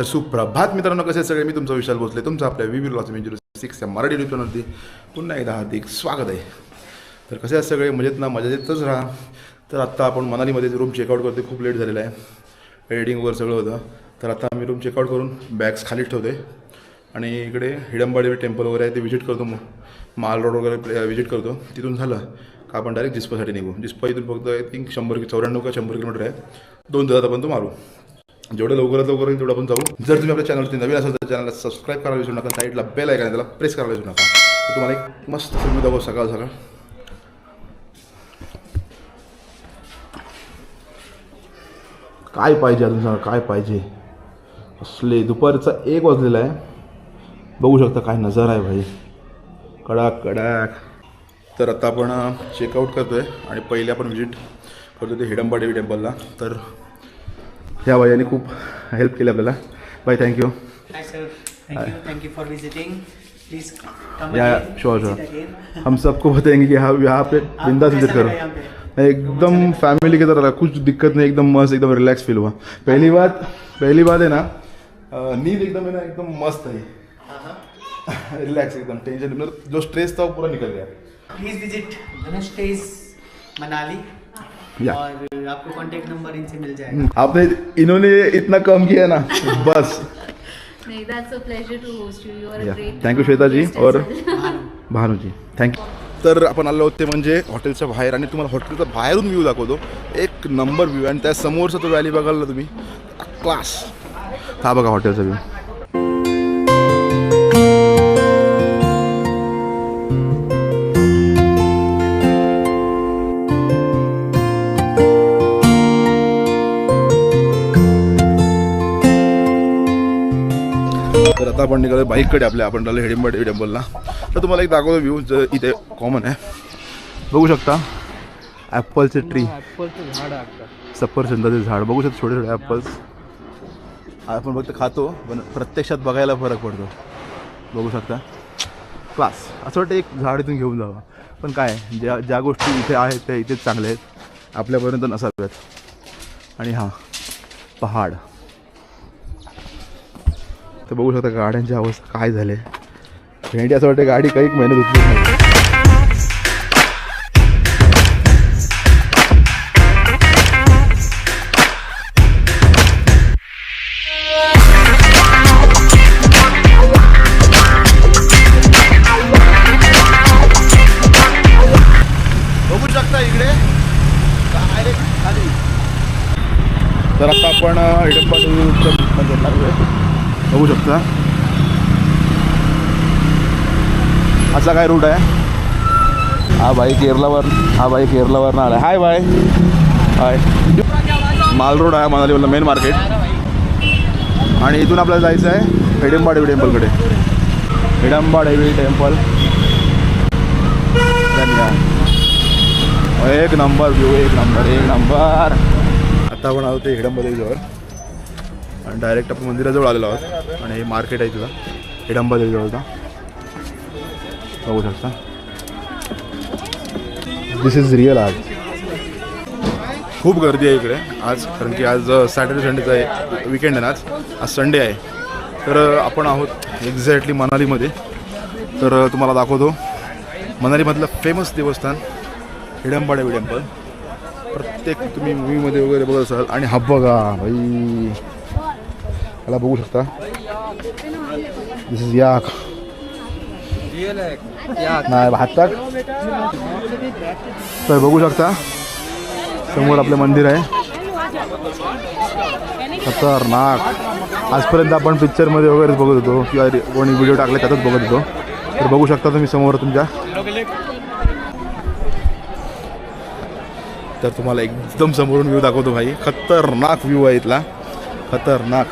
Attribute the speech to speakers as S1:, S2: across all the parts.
S1: तर सुप्रभात मित्रांनो, कसे सगळे. मी तुमचा विशाल भोसले, तुमचं आपल्या विवी ब्लॉग्स 06 या मराठी यूट्यूब चॅनलवरती पुन्हा एकदा हार्दिक स्वागत आहे. तर कसे आहेत सगळे, मजेत ना, मजेतच राहा. तर आत्ता आपण मनालीमध्ये रूम चेकआउट करते. खूप लेट झालेला आहे, एडिटिंग वगैरे सगळं होतं. तर आता आम्ही रूम चेकआउट करून बॅग्स खालीच ठेवते आणि इकडे हिडंबाडी टेम्पल वगैरे आहे ते व्हिजिट करतो. माल रोड वगैरे व्हिजिट करतो. तिथून झालं का आपण डायरेक्ट जिस्पासाठी निघू. जिस्पा इथून फक्त आय थिंक 94 का 100 किलोमीटर आहे. 2 तासापर्यंत मारू. जेवढं लवकरात लवकर होईल तेवढं आपण जाऊ. जर तुम्ही आपल्या चॅनलवरती नवीन असाल तर चॅनलला सबस्क्राईब करायला विसरू नका. साईडला बेल आहे का त्याला प्रेस करायला विसरू नका. तर तुम्हाला एक मस्त फिल्म दाखवू सकाळ सकाळ. काय पाहिजे अजून सांगा, काय पाहिजे. असले दुपारचा 1 वाजलेला आहे. बघू शकता काय नजारा आहे भाई, कडाक कडाक. तर आता आपण चेकआउट करतो आहे आणि पहिले आपण व्हिजिट करतो ते हिडंबा देवी टेम्पलला. तर ह्या भाईने खूप हेल्प केली आपल्याला. भाई thank you.
S2: Hi sir, thank you for visiting. Please come
S1: या
S2: again.
S1: Sure
S2: visit
S1: sure.
S2: again.
S1: हम सबको बताएंगे कि हाँ यहाँ पे बिंदास विजिट करो.
S2: यहाँ पे?
S1: एकदम फैमिली की तरह, कुछ दिक्कत नहीं, एकदम मस्त, एकदम रिलैक्स फील हुआ. पहली बात है ना, नींद एकदम है ना, एकदम मस्त है. रिलैक्स एकदम, टेंशन मतलब जो स्ट्रेस था वो पूरा निकल गया.
S2: Please visit Dhanush stage Manali.
S1: या.
S2: और आपको कांटेक्ट नंबर इनसे मिल जाएगा.
S1: आपने इन्होंने इतना कम किया ना बस.
S3: नहीं, that's a pleasure to host you. You are a great.
S1: Thank you Shweta ji
S3: guest as
S1: और
S3: well.
S1: भानू जी, थँक्यू. तर आपण आलो होते म्हणजे हॉटेलच्या बाहेर आणि तुम्हाला हॉटेलचा बाहेरून व्ह्यू दाखवतो. एक नंबर व्ह्यू आणि त्या समोरचा तो व्हॅली बघायला तुम्ही क्लास. हा बघा हॉटेलचा व्ह्यू. तर आता आपण निघालो बाईककडे आपल्या. आपण राहिलो हिडंबा देवी टेम्पलला. तर तुम्हाला एक दाखवतो व्ह्यू जर इथे कॉमन आहे. बघू शकता ॲपलचे ट्री, सफरचंदाचे झाड बघू शकता, छोटे छोटे ॲपल्स. आपण फक्त खातो पण प्रत्यक्षात बघायला फरक पडतो. बघू शकता क्लास. असं वाटतं एक झाड इथून घेऊन जावं, पण काय ज्या गोष्टी इथे आहेत त्या इथेच चांगल्या आहेत, आपल्यापर्यंत नसाव्यात. आणि हां पहाड. तर बघू शकता गाड्यांची अवस्था काय झाली. भेंडी असं वाटतं गाडी काही मेहनत होती नाही. बघू शकता इकडे खाली. तर आता आपण हिडंबा बघू शकता असा काय रूट आहे. हा भाई केरलावर आला. Hi bye hi. Mall road आहे मनालीमधला मेन मार्केट. आणि इथून आपल्याला जायचं आहे हिडंबा देवी टेम्पलकडे. हिडंबा देवी टेम्पल. एक नंबर व्ह्यू, एक नंबर. आता आपण आलो ते हिडंबा देवीजवळ आणि डायरेक्ट आपण मंदिराजवळ आलेलो आहोत. आणि हे मार्केट आहे तुला हिडंबा देवीजवळचा. बघू शकता दिस इज रिअल. आज खूप गर्दी आहे इकडे आज, कारण की आज सॅटर्डे संडेचा आहे, विकेंड आहे ना. आज संडे आहे. तर आपण आहोत एक्झॅक्टली मनालीमध्ये. तर तुम्हाला दाखवतो मनालीमधलं फेमस देवस्थान हिडंबा देवी टेम्पल. प्रत्येक तुम्ही मूवीमध्ये वगैरे बघत असाल. आणि हा बघा भाई, याला बघू शकता दिस इज याक नाही भातक. तर बघू शकता समोर आपलं मंदिर आहे. खतरनाक. आजपर्यंत आपण पिक्चरमध्ये वगैरे बघत होतो किंवा कोणी व्हिडिओ टाकले त्यातच बघत होतो. तर बघू शकता तुम्ही समोर तुमच्या. तर तुम्हाला एकदम समोरून व्ह्यू दाखवतो भाई. खतरनाक व्ह्यू आहे इथला, खतरनाक.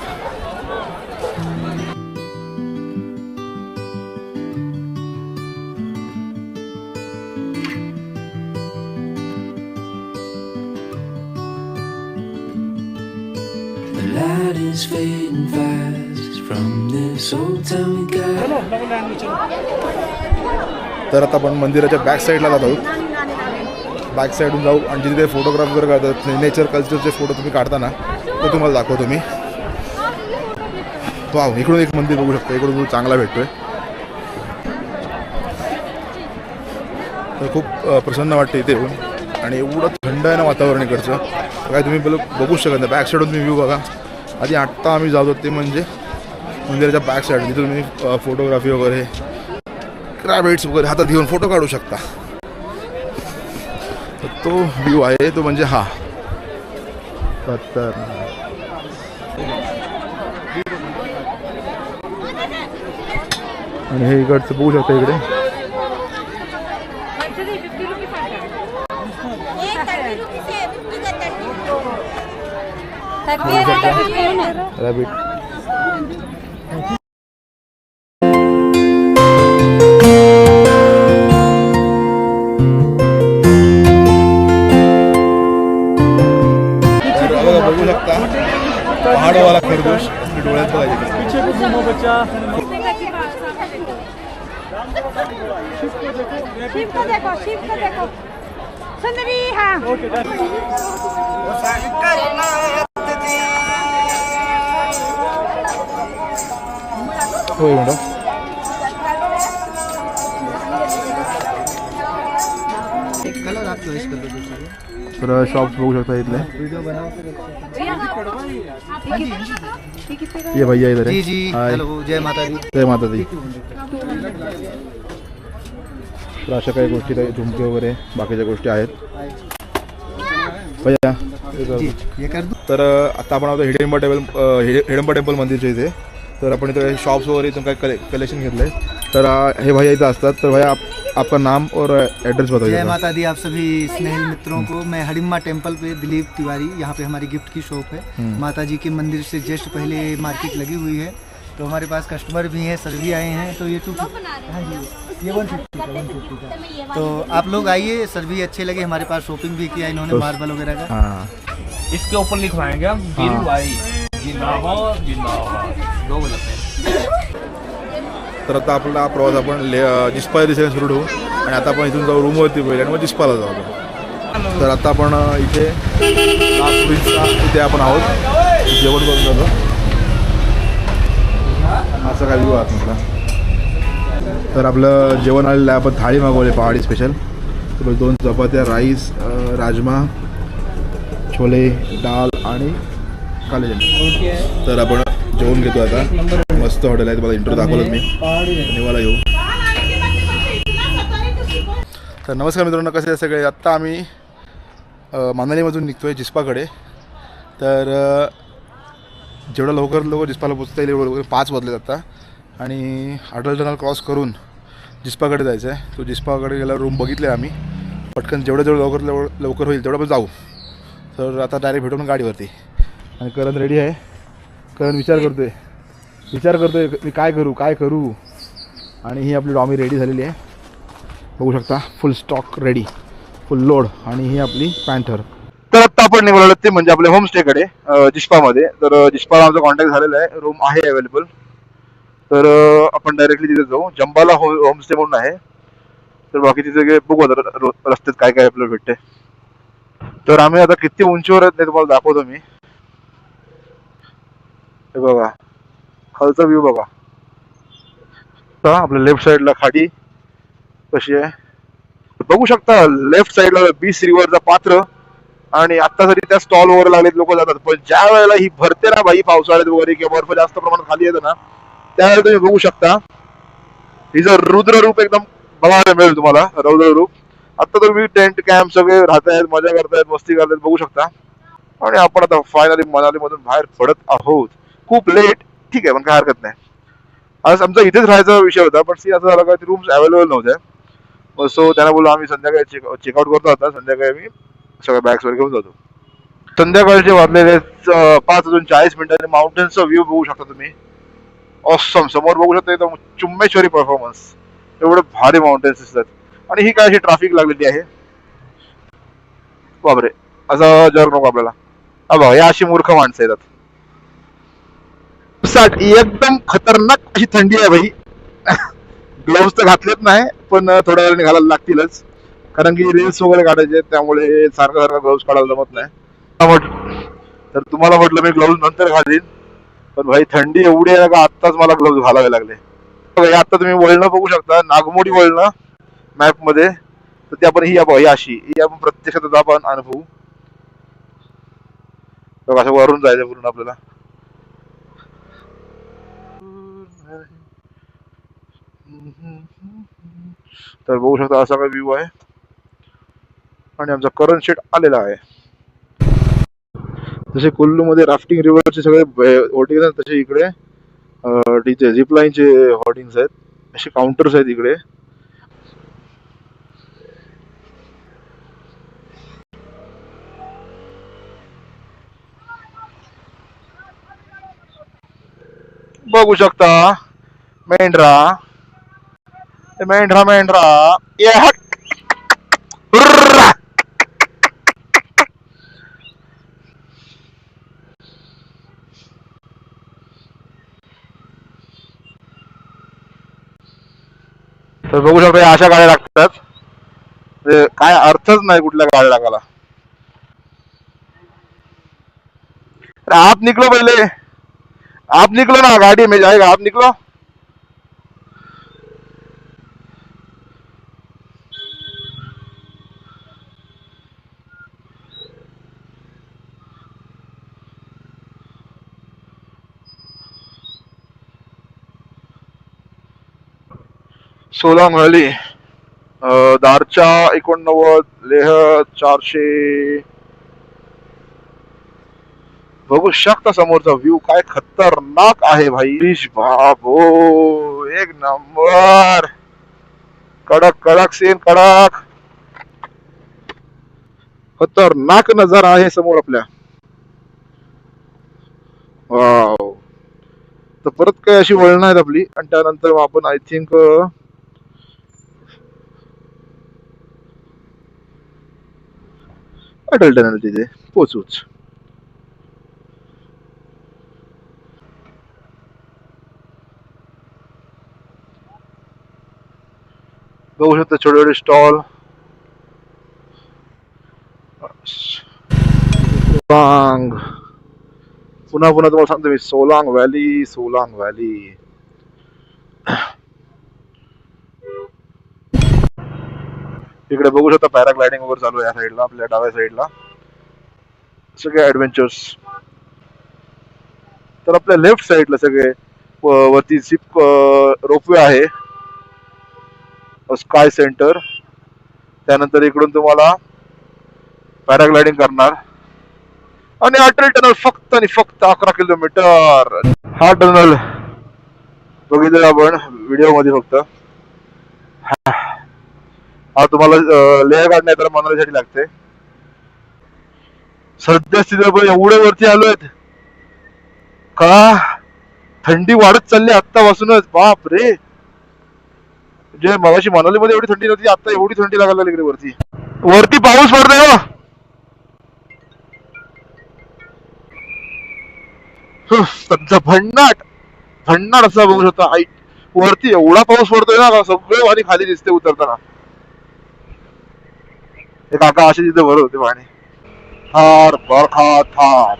S4: The light is fading fast from this old town we got.
S1: तर आता आपण मंदिराच्या बॅक साईडला जात आहोत. बॅक साईडून जाऊ आणि जिथे फोटोग्राफ वगैरे काढतात, नेचर कल्चरचे फोटो तुम्ही काढताना ते तुम्हाला दाखवतो मी. वाव, इकडून एक मंदिर बघू शकता, इकडून चांगला भेटतोय. तर खूप प्रसन्न वाटतं इथे येऊन आणि एवढं थंड आहे ना वातावरण इकडचं, काय तुम्ही बघू शकत नाही. बॅक साईडून तुम्ही व्ह्यू बघा. आधी आत्ता आम्ही जातो ते म्हणजे मंदिराच्या बॅक साईड, जिथे तुम्ही फोटोग्राफी वगैरे रॅबिट्स वगैरे हातात घेऊन फोटो काढू शकता. तर तो व्ह्यू आहे तो म्हणजे हा. तर आणि हे इकडचं बघू शकता इकडे रॅबिट. बघू शकता पहाडवाला खरगोश डोळ्यात बघायचे.
S5: सुंदरी हाँ
S1: होय मॅडम. तर शॉप्स बघू शकता इथले. ये भैया इधर है.
S2: जी जी, हेलो, जय माता दी.
S1: जय माता दी. तर अशा काही गोष्टी, काही झुमके वगैरे बाकीच्या गोष्टी आहेत भैया. तर आता आपण आहोत हिडंबा टेम्पल मंदिरच्या इथे. तर आपण इथे शॉप्स वगैरे इथून काही कलेक्शन घेतलं आहे. तर हे भैया इथं असतात. तर भैया आपका नाम और एड्रेस बताइए.
S2: जय माता दी आप सभी स्नेहिल मित्रों को. मैं हिडिंबा टेम्पल पे दिलीप तिवारी, यहाँ पे हमारी गिफ्ट की शॉप है. माता जी के मंदिर से जस्ट पहले मार्केट लगी हुई है. तो हमारे पास कस्टमर भी हैं, सर भी आए हैं. तो ये 250, हाँ जी, ये 150 का. तो आप लोग आइए, सर भी अच्छे लगे. हमारे पास शॉपिंग भी किया इन्होंने मार्बल वगैरह का.
S1: हाँ,
S6: इसके ऊपर लिखवाएंगे हम वीरू भाई जिंदाबाद जिंदाबाद दो बोलते हैं.
S1: तर आता आपला प्रवास आपण जिस्पा दिशेने सुरू ठेवू आणि आता आपण इथून जाऊ रूमवरती पहिले आणि मग जिस्पाला जाऊ आपण. तर आता आपण इथे इथे आपण आहोत, जेवण करून जातो. असं काय व्ह्यू आहात म्हटलं. तर आपलं जेवण आलेलं आहे. आपण थाळी मागवली पहाडी स्पेशल. तर 2 चपात्या, राईस, राजमा, छोले, डाळ आणि काले चणे. तर आपण जेवण घेतो आता. मस्त हॉटेल आहे, तुम्हाला इंट्रो दाखवलं मी. धन्यवाद येऊ. तर नमस्कार मित्रांनो, कसे आहे सगळे. आत्ता आम्ही मांदालीमधून निघतो आहे जिस्पाकडे. तर जेवढं लवकर जिस्पाला पोचता येईल एवढं 5 वाजले आता आणि अटल टनल क्रॉस करून जिस्पाकडे जायचं आहे. तो जिस्पाकडे गेला रूम बघितले आम्ही. पटकन जेवढं लवकर होईल तेवढं पण जाऊ. तर आता डायरेक्ट भेटून गाडीवरती. आणि करण रेडी आहे. करण विचार करतोय मी काय करू. आणि ही आपली डॉमी रेडी झालेली आहे, बघू शकता. फुल स्टॉक रेडी, फुल लोड. आणि ही आपली पॅन्थर. तर आत्ता आपण निघालो ते म्हणजे आपल्या होमस्टेकडे जिस्पामध्ये. तर जिस्पाला आमचा कॉन्टॅक्ट झालेला आहे, रूम आहे अवेलेबल. तर आपण डायरेक्टली तिथे जाऊ. जंबाला होमस्टे म्हणून आहे. तर बाकीची सगळे बघू आता रस्त्यात काय काय आपल्याला भेटते. तर आम्ही आता किती उंचीवर आहेत ते तुम्हाला दाखवतो मी. हे बघा खालचा व्ह्यू बघा. तर आपल्या लेफ्ट साईडला खाडी कशी आहे बघू शकता. लेफ्ट साईडला बीच रिव्हरचा पात्र. आणि आता जरी त्या स्टॉल वगैरे लागलेत, लोक जातात. पण ज्या वेळेला ही भरते ना बाई, पावसाळ्यात वगैरे किंवा बर्फ जास्त प्रमाणात खाली येतं ना, त्यावेळेला तुम्ही बघू शकता हिचं रुद्र रूप एकदम बघायला मिळेल तुम्हाला. रौद्र रूप. आता तुम्ही टेंट कॅम्प सगळे राहतायत, मजा करतायत, मस्ती करतायत, बघू शकता. आणि आपण आता फायनली मनालीमधून बाहेर पडत आहोत. खूप लेट, ठीक आहे, पण काय हरकत नाही. आज आमचा इथेच राहायचा विषय होता, पण सी असं झालं का रूम्स अवेलेबल नव्हत्या. सो त्यांना बोललो आम्ही संध्याकाळी चेकआउट करतो. आता संध्याकाळी मी सगळ्या बॅग्स वगैरे घेऊन जातो. संध्याकाळचे वाजलेले 5:40 आणि माउंटेनचा व्ह्यू बघू शकता तुम्ही. ऑसम. समोर बघू शकता एकदम चुम्मेश्वरी परफॉर्मन्स. एवढे भारी माउंटेन्स दिसतात. आणि ही काय अशी ट्रॅफिक लागलेली आहे. बापरे, असं जर नको आपल्याला. बघा या अशी मूर्ख माणसं येतात. एकदम खतरनाक अशी थंडी आहे भाई. ग्लोव्स तर घातलेत नाही, पण थोड्या वेळ घालायला लागतीलच, कारण की रील्स वगैरे काढायचे, त्यामुळे सारखं ग्लोव्स काढायला जमत नाही. तर तुम्हाला म्हटलं मी ग्लोव्स नंतर घालीन. पण भाई थंडी एवढी आहे का आत्ताच मला ग्लोव्ह घालावे लागले. आता तुम्ही वळणं बघू शकता, नागमोडी वळणं मॅप मध्ये. तर ती आपण ही अशी ही आपण प्रत्यक्षात आपण अनुभवू. असं वरून जायचं पूर्ण आपल्याला. तर बघू शकता असा काय व्ह्यू आहे. आणि आमचा करण शेट आलेला आहे. जसे कुल्लू मध्ये राफ्टिंग रिव्हरचे सगळे होर्डिंग आहेत तसे इकडे झिपलाईनचे होर्डिंग्स आहेत. असे काउंटर्स आहेत इकडे. बघू शकता मेंढरा मेंढरा मेंढरा ये हट. तर बघू शकता अशा गाड्या लागतात. काय अर्थच नाही कुठल्या गाड्या टाकायला. आप निकलो पहिले, आप निकलो ना, गाड़ी में जाएगा, आप निकलो. सोलांग व्हॅली, दारचा 89, लेह 400. बघू शकता समोरचा व्ह्यू काय खतरनाक आहे भाई. बाबो एक नंबर, कडक कडक सीन, कडक खतरनाक नजारा आहे समोर आपल्या. वाव. तर परत काय अशी वळण आहेत आपली आणि त्यानंतर आपण आय थिंक अटल टनल तिथे पोचूच. बघू शकता छोटे छोटे स्टॉल. सोलांग, पुन्हा पुन्हा तुम्हाला सांगतो मी, सोलांग व्हॅली, सोलांग व्हॅली. इकडे बघू शकता पॅराग्लायडिंग वगैरे चालू आहे या साईडला, आपल्या डाव्या साईडला सगळे ऍडव्हेंचर्स. तर आपल्या लेफ्ट साईडला सगळे वरती झिप रोपवे आहे, स्काय सेंटर. त्यानंतर इकडून तुम्हाला पॅराग्लायडिंग करणार. आणि अटल टनल फक्त आणि फक्त 11 किलोमीटर. हा टनल बघितलं आपण व्हिडिओ मध्ये फक्त. हा तुम्हाला लेह काढण्या तर मनालीसाठी लागते. सध्या स्थिती आपण एवढे वरती आलोय का थंडी वाढत चालली आत्तापासूनच. बाप रे, म्हणजे मगाशी मनालीमध्ये एवढी थंडी नव्हती, आता एवढी थंडी लागायला लागली वरती. वरती पाऊस पडतोय हो. भन्नाट भन्नाट असा बघू शकता. वरती एवढा पाऊस पडतोय ना, सगळे पाणी खाली दिसते उतरताना. हे काका असे तिथे भरत होते पाणी. थार बरखा थार.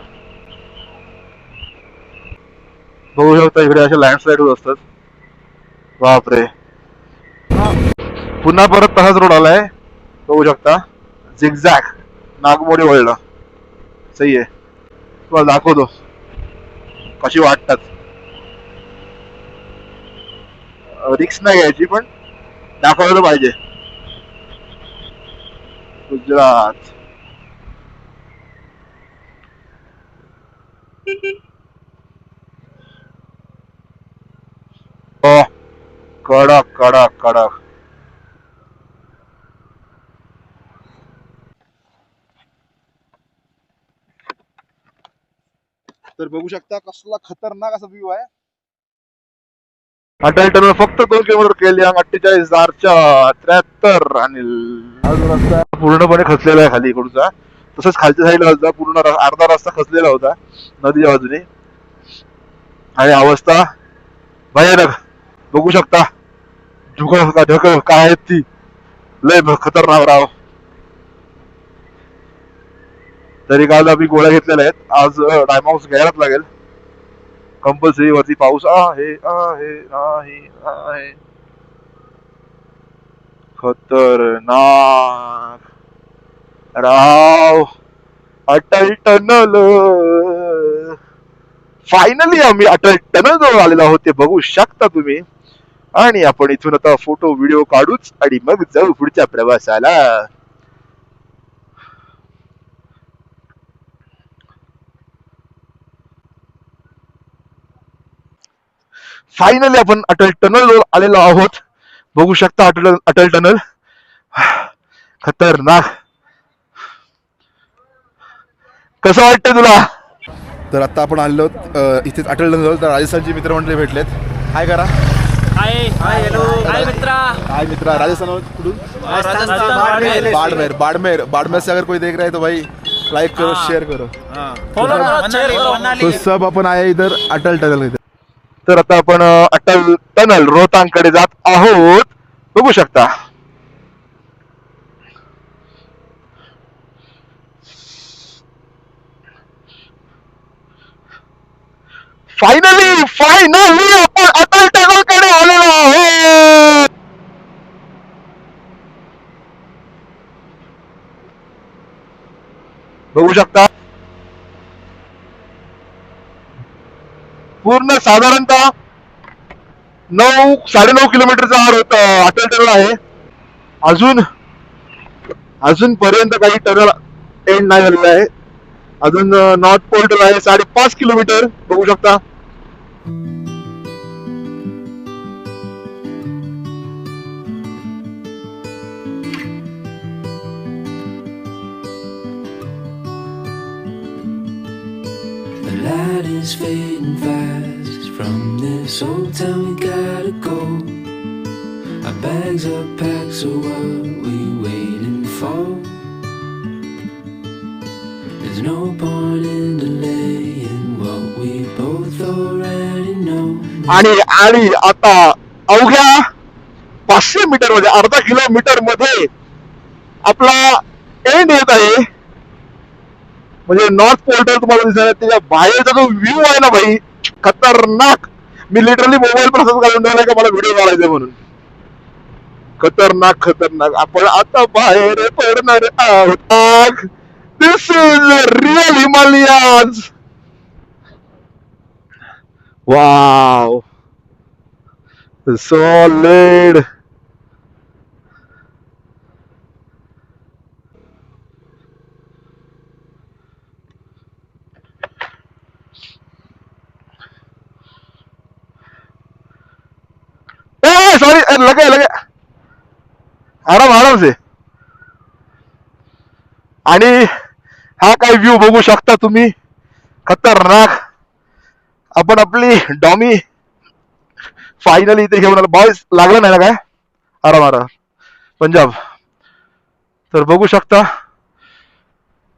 S1: बघू शकता इकडे असे लँडस्लाइड होत असतात. बापरे. पुन्हा परत तसाच रोड आलाय बघू शकता. झिगझॅग नागमोडी वळलं. सही आहे, तुम्हाला दाखवतो कशी वाटतात. रिक्स नाही घ्यायची पण दाखवायला पाहिजे. गुजरात. ओ कडक कडक कडक. तर बघू शकता कसला खतरनाक असा व्ह्यू आहे. अटल टनल फक्त 2 किलोमीटर केली, 48,473. आणि रस्ता पूर्णपणे खचलेला आहे खाली इकडचा. तसंच खालच्या साईडला होता पूर्ण अर्धा रस्ता खचलेला होता नदीच्या बाजूने. आणि अवस्था भयानक बघू शकता. ढकल काय आहेत ती, लय खतरनाक राव. तरी काल आम्ही गोळ्या घेतलेल्या आहेत, आज टाइम हाऊस घ्यायलाच लागेल. कंपल्सरी वरती पाऊस आहे आहे आहे आहे. खतरनाक राव. अटल टनल. फायनली आम्ही अटल टनल जवळ आलेलो आहोत, ते बघू शकता तुम्ही. आणि आपण इथून आता फोटो व्हिडिओ काढूच आणि मग जाऊ पुढच्या प्रवासाला. फायनली आपण अटल टनल जवळ आलेलो आहोत, बघू शकता अटल टनल. खतरनाक. कसं वाटतंय तुला? तर आता आपण आलेलो इथेच अटल टनल. तर राजस्थानची मित्रमंडळी भेटलेत. हाय करा.
S6: हाय हाय हॅलो हाय मित्रा.
S1: हाय मित्रा. राजस्थान कुठून?
S6: बाड़मेर
S1: बाड़मेर. बाड़मेर से अगर कोई देख रहा है तो भाई लाइक करो, शेयर करो,
S6: फॉलो करो, शेयर करो.
S1: तो सब आपण आहे इधर अटल टनल. तर आता आपण अटल टनल रोहतांगकडे जात आहोत, बघू शकता. फायनली आपण अटल टनल कडे आलेलो आहोत. बघू शकता. पूर्ण साधारणतः 9-9.5 किलोमीटरचा अटल टनल आहे. अजून पर्यंत काही टनल एंड नाही झालेला आहे. अजून नॉर्थ पोल टनल आहे 5.5 किलोमीटर, बघू शकता.
S4: The light is fading fast from this old town, we gotta go. Our bags are packed, so what we waiting for? There's no point in delaying what we both already know.
S1: आणि आता अवघ्या 500 metre मध्ये, अर्धा kilometre मध्ये आपला end येत आहे. म्हणजे नॉर्थ पोर्टल तुम्हाला दिसणार. त्याच्या बाहेरचा जो व्ह्यू आहे ना भाई, खतरनाक. मी लिटरली मोबाईल पण असंच घालून ठेवलाय का मला व्हिडिओ काढायचा म्हणून. खतरनाक खतरनाक. आपण आता बाहेर पडणार आहोत. This is real Himalayas. Wow, solid. Sorry, लगे आराम से. आणि हा काय व्ह्यू बघू शकता तुम्ही, खतरनाक. आपण आपली डॉमी फायनली इथे घेऊन आलो. बॉयज लागलं नाही ना काय? आराम पंजाब. तर बघू शकता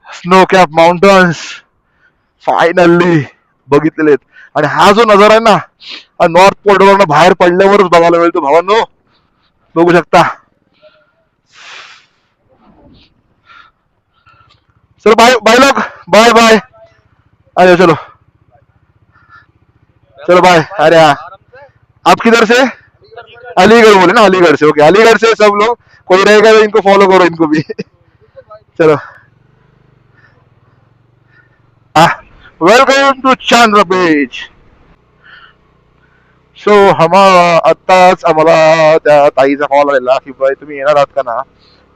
S1: स्नो कॅप माउंटन्स फायनली बघितलेले. आणि हा जो नजारा आहे ना, हा नॉर्थ पोर्टवरनं बाहेर पडल्यावरच बघायला मिळतो भावांनो. बघू शकता. चलो बाय बाय लोग, बाय बाय. अरे चलो बाय. अरे आप किधर से? अलीगढ़ बोले ना, अलीगढ़ से. ओके, अलीगढ़ से सब लोग. कोई रहेगा तो इनको फॉलो करो, इनको भी. चलो, वेलकम टू चांद्र पेज. सो आत्ताच आम्हाला त्या ताईचा कॉल आलेला की बाई तुम्ही येणार आहात का ना.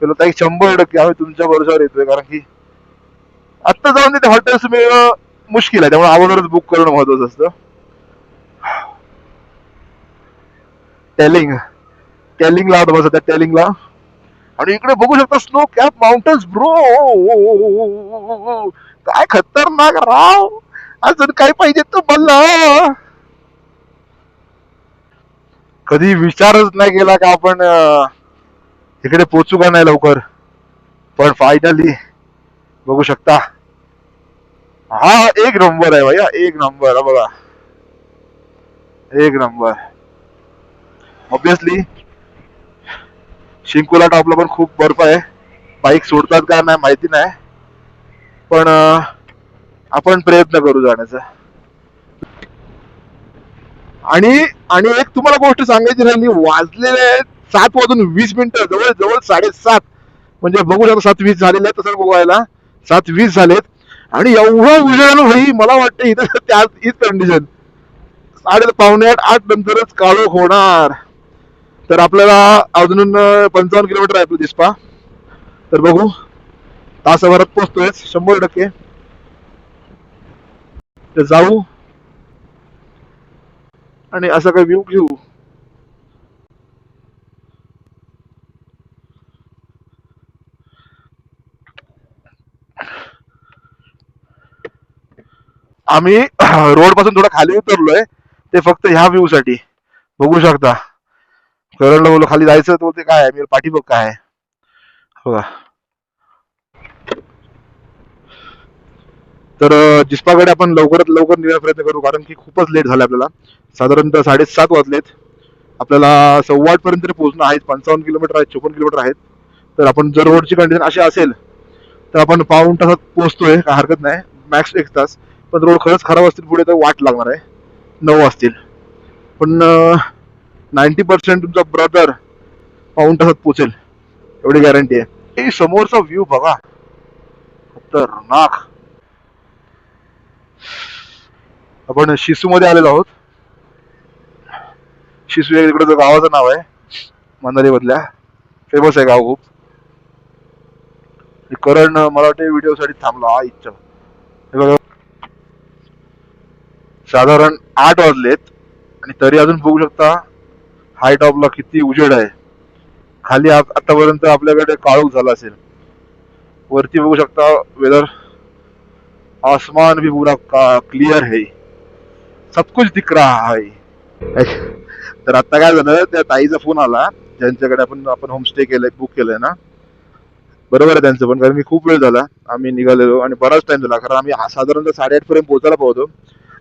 S1: चलो ताई, 100% आम्ही तुमच्या भरोशावर येतोय. कारण की आत्ता जाऊन तिथे हॉटेल्स मिळणं मुश्किल आहे, त्यामुळे अगोदरच बुक करणं महत्वाचं असतं. टेलिंगला होतं बस, त्या टेलिंगला. आणि इकडे बघू शकता स्नो कॅप माउंटन्स ब्रो. काय खतरनाक राव. अजून काय पाहिजे तुम्हाला? कधी विचारच नाही केला का आपण इकडे पोचू का नाही लवकर. पण फायनली बघू शकता. हा एक नंबर आहे भैया, एक नंबर. बघा, एक नंबर. ऑब्विसली शिंकुला टॉपला पण खूप बर्फ आहे. बाईक सोडतात का नाही माहिती नाही, पण आपण प्रयत्न करू जाण्याचा. आणि आणि एक तुम्हाला गोष्ट सांगायची राहिली, वाजलेले 7:20 जवळ जवळ 7:30 म्हणजे बघू शकता 7:20 झालेले आहेत तसं बघायला 7:20 झालेत. आणि एवढं उजेडानं भाई मला वाटतं इथं त्याच हीच कंडिशन 7:45 नंतरच काळोख होणार. तर आपल्याला अजून 55 किलोमीटर आहे आपलं जिस्पा. तर बघू तासाभरात पोहोचतोय 100%. तर जाऊ आणि असं काही व्ह्यू घेऊ. आम्ही रोड पासून थोडं खाली उतरलोय ते फक्त ह्या व्ह्यू साठी. बघू शकता करणला बोललो खाली जायचं तो ते काय आहे मी पाठी बघ काय आहे बघा. तर जिस्पाकडे आपण लवकरात लवकर निघण्याचा प्रयत्न करू कारण की खूपच लेट झालं आपल्याला. साधारणतः 7:30 वाजलेत. आपल्याला 8:15 पर्यंत पोहोचणं आहे. 55 किलोमीटर आहेत 54 किलोमीटर आहेत. तर आपण जर रोडची कंडिशन अशी असेल तर आपण पाऊण तासात पोहोचतोय काय हरकत नाही. मॅक्स 1 तास. पण रोड खरंच खराब असतील पुढे तर वाट लागणार आहे 9 वाजतील. पण 90% तुमचा ब्रदर पाऊण तासात पोहोचेल एवढी गॅरंटी आहे. हे समोरचा व्ह्यू बघा खतरनाक. आपण शिसू मध्ये आलेलो आहोत. शिसू हे तिकडे गावाचं नाव आहे मनाली मधल्या. फेमस आहे गाव खूप. करण मला वाटतं व्हिडिओ साठी थांबला हा इच्छा. हे बघा साधारण 8 वाजलेत आणि तरी अजून बघू शकता हाय टॉपला किती उजेड आहे. खाली आतापर्यंत आपल्याकडे काळोख झाला असेल. वरती बघू शकता वेदर आसमान भी पूरा क्लियर है. सब कुछ दिख रहा है. तर आता काय झालं त्या ताईचा फोन आला ज्यांच्याकडे आपण होमस्टे केलंय बुक केलंय ना. बरोबर आहे त्यांचं पण कारण की खूप वेळ झाला आम्ही निघालेलो आणि बराच टाइम झाला कारण आम्ही साधारणतः 8:30 पर्यंत पोहोचायला पाहतो.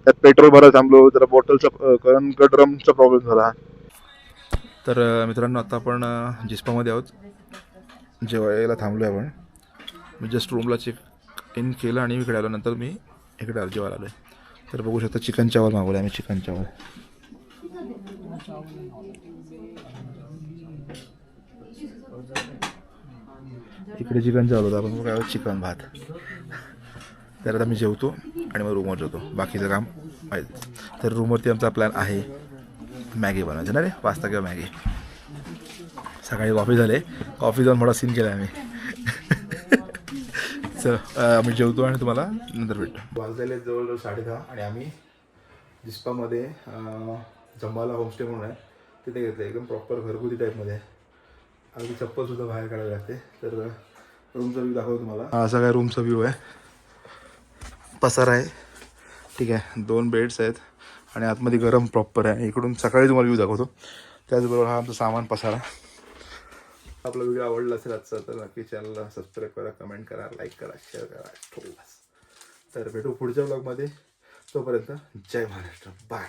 S1: त्यात पेट्रोल भरायला थांबलो जरा बॉटलचा ड्रमचा प्रॉब्लेम झाला. तर मित्रांनो आता आपण जिस्पामध्ये आहोत. जेवायला थांबलो आहे आपण. मी जस्ट रूमला चेक इन केलं आणि इकडे आलो. नंतर मी इकडे आलो जेवायला आलो आहे. तर बघू शकता चिकन चावल मागवलं आम्ही. चिकन चावल इकडे चिकन चावल होतं. आपण काय चिकन भात. तर आता मी जेवतो आणि मग रूमवर जेवतो. बाकीचं काम माहिती. तर रूमवरती आमचा प्लॅन आहे मॅगी बनवायचं ना रे. पास्ता किंवा मॅगी. सकाळी कॉफी झाले. कॉफी जाऊन थोडा सीन केला आम्ही. आम्ही जेवतो आणि तुम्हाला नंतर भेटतो. वाजलेले जवळजवळ 10:30 आणि आम्ही जिस्पामध्ये जंबाला होमस्टे म्हणून आहे तिथे घेतलं. एकदम प्रॉपर घरगुती टाईपमध्ये आहे. अगदी चप्पलसुद्धा बाहेर काढावी लागते. तर रूमचा व्ह्यू दाखवतो तुम्हाला. असा काय रूमचा व्ह्यू आहे. पसार आहे ठीक आहे. 2 बेड्स आहेत आणि आतमध्ये गरम प्रॉपर आहे. इकडून सकाळी तुम्हाला व्ह्यू दाखवतो. त्याचबरोबर हा आमचा सामान पसारा. आपला व्हिडिओ आवडला असेल आजचा तर नक्की चॅनलला सबस्क्राईब करा, कमेंट करा, लाईक करा, शेअर करा. तर भेटू पुढच्या ब्लॉगमध्ये. तोपर्यंत जय महाराष्ट्र. बाय.